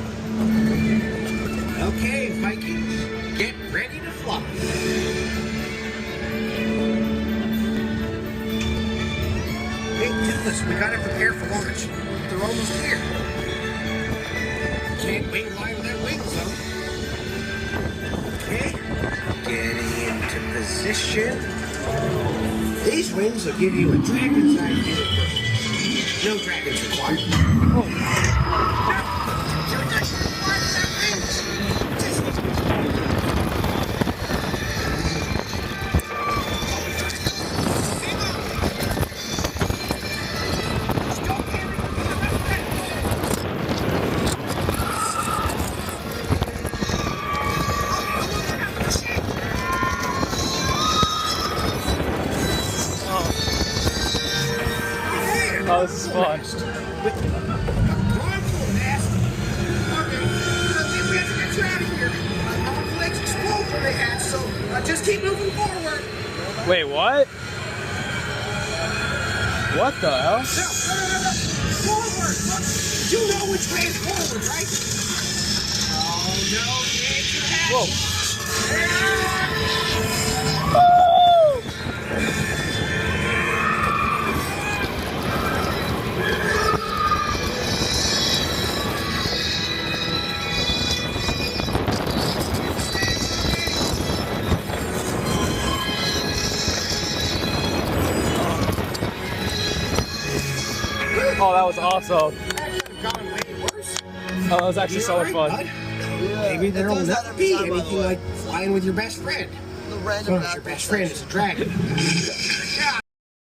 good. Okay, Vikings, get ready to fly. Hey, Toothless, we gotta prepare for launch. They're almost here. Can't wing line without wings, though. Okay, getting into position. These wings will give you a dragon's eye view of Earth. No dragons required. Oh. Oh, this is fun. Just keep moving forward. Wait, what? What the hell? No. Forward. Look, you know which way is forward, right? Oh no, shake your head. Whoa. Oh, that was awesome. That could have gone way worse. Oh, that was actually so much fun. Maybe there'll never be anything like flying with your best friend. The random Your best friend is a dragon.